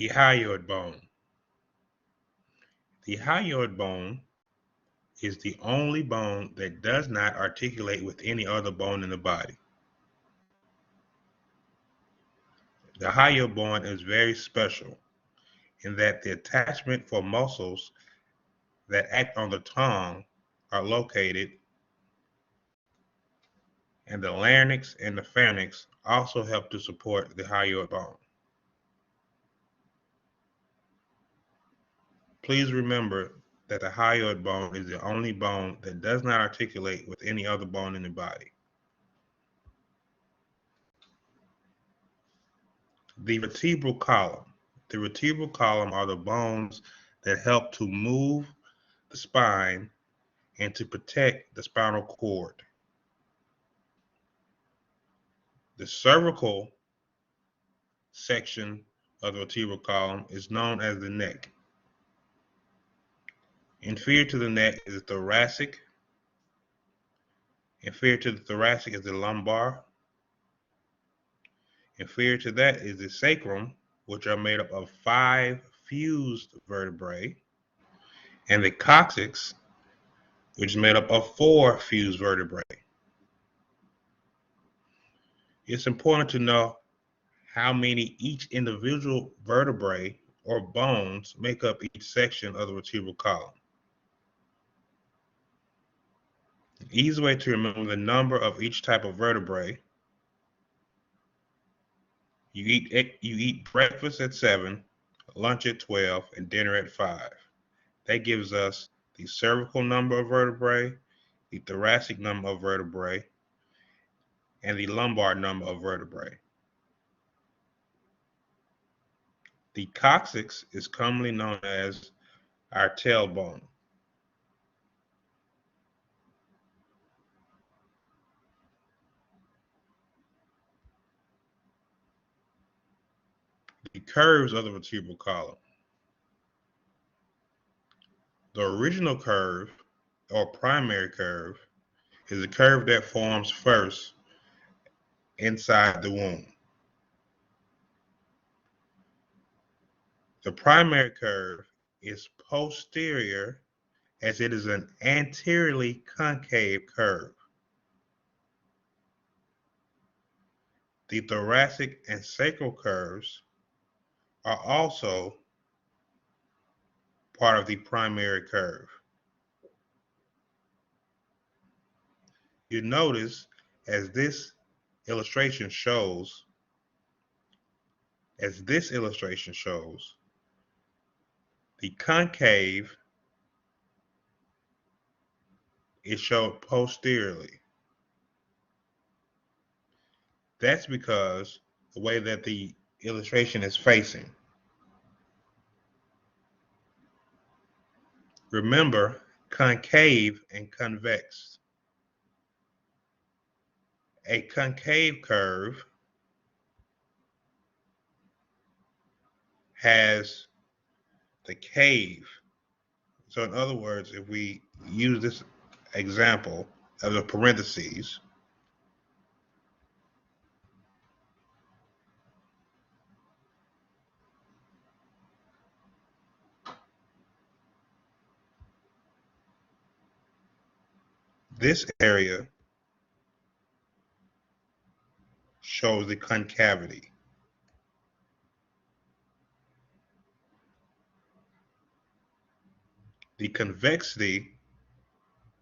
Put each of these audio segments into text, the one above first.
The hyoid bone. The hyoid bone is the only bone that does not articulate with any other bone in the body. The hyoid bone is very special in that the attachment for muscles that act on the tongue are located, and the larynx and the pharynx also help to support the hyoid bone. Please remember that the hyoid bone is the only bone that does not articulate with any other bone in the body. The vertebral column. The vertebral column are the bones that help to move the spine and to protect the spinal cord. The cervical section of the vertebral column is known as the neck. Inferior to the neck is the thoracic. Inferior to the thoracic is the lumbar. Inferior to that is the sacrum, which are made up of 5 fused vertebrae, and the coccyx, which is made up of 4 fused vertebrae. It's important to know how many each individual vertebrae or bones make up each section of the vertebral column. An easy way to remember the number of each type of vertebrae: you eat breakfast at 7, lunch at 12, and dinner at 5. That gives us the cervical number of vertebrae, the thoracic number of vertebrae, and the lumbar number of vertebrae. The coccyx is commonly known as our tailbone. The curves of the vertebral column. The original curve, or primary curve, is a curve that forms first inside the womb. The primary curve is posterior as it is an anteriorly concave curve. The thoracic and sacral curves are also part of the primary curve. You notice, as this illustration shows, the concave is shown posteriorly. That's because the way that the illustration is facing. Remember, concave and convex. A concave curve has the cave. So in other words, if we use this example of the parentheses, this area shows the concavity. The convexity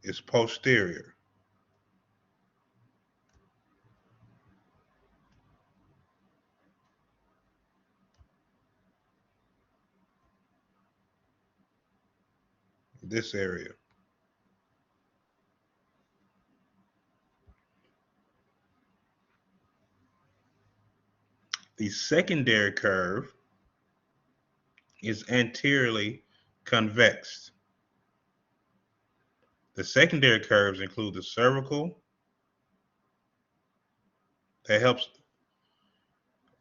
is posterior. This area. The secondary curve is anteriorly convex. The secondary curves include the cervical, that helps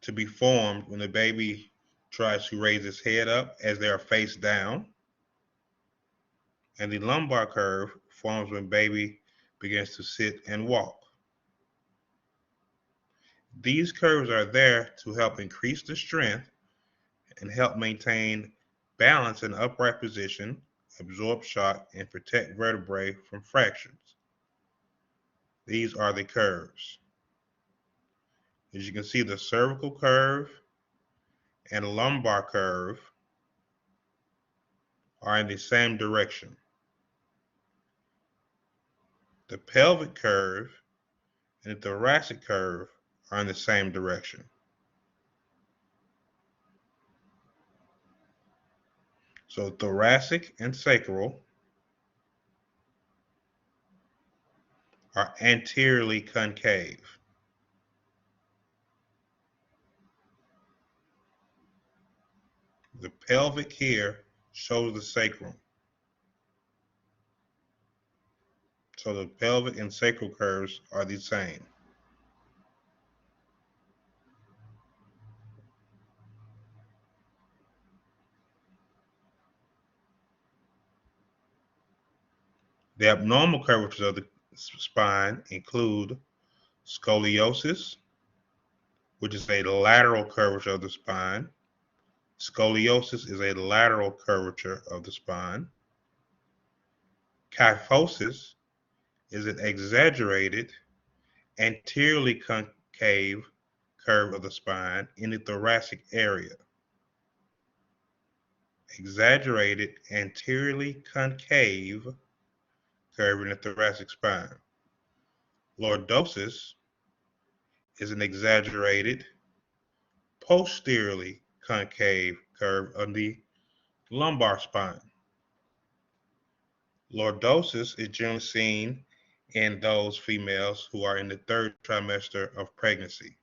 to be formed when the baby tries to raise his head up as they are face down, and the lumbar curve forms when baby begins to sit and walk. These curves are there to help increase the strength and help maintain balance in upright position, absorb shock, and protect vertebrae from fractures. These are the curves. As you can see, the cervical curve and lumbar curve are in the same direction. The pelvic curve and the thoracic curve are in the same direction. So thoracic and sacral are anteriorly concave. The pelvic here shows the sacrum. So the pelvic and sacral curves are the same. The abnormal curvatures of the spine include scoliosis, which is a lateral curvature of the spine. Scoliosis is a lateral curvature of the spine. Kyphosis is an exaggerated anteriorly concave curve of the spine in the thoracic area. Exaggerated anteriorly concave curve in the thoracic spine. Lordosis is an exaggerated posteriorly concave curve of the lumbar spine. Lordosis is generally seen in those females who are in the third trimester of pregnancy.